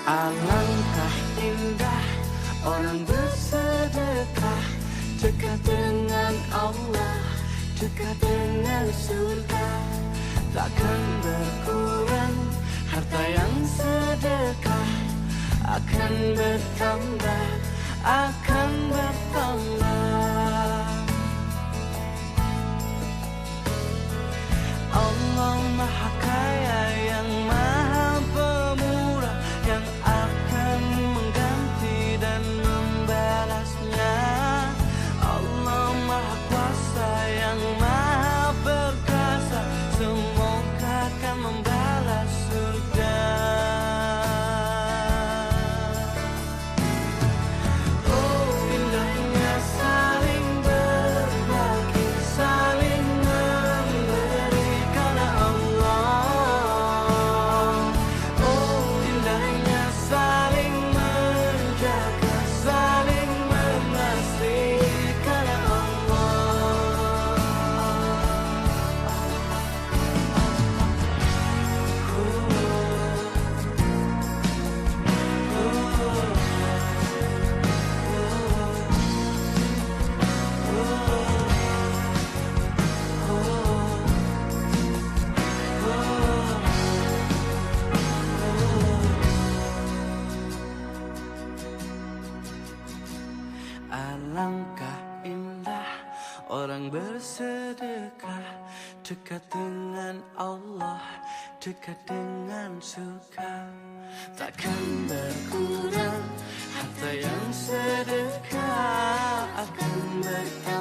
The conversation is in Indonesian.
Alangkah indah orang bersedekah, dekat dengan Allah, dekat dengan surga. Takkan berkurang harta yang sedekah, akan bertambah, akan bertambah. Allah Maha Kaya yang Maha Pemurah, yang akan mengganti dan membalasnya. Allah Maha Kuasa yang Maha Perkasa, semoga akan membalas surga. Oh, indahnya saling berbagi, saling memberi karena Allah. Oh, indahnya saling menjaga, saling mengasihi karena Allah. Alangkah indah orang bersedekah, dekat dengan Allah, dekat dengan surga. Takkan berkurang harta yang sedekah, akan bertambah,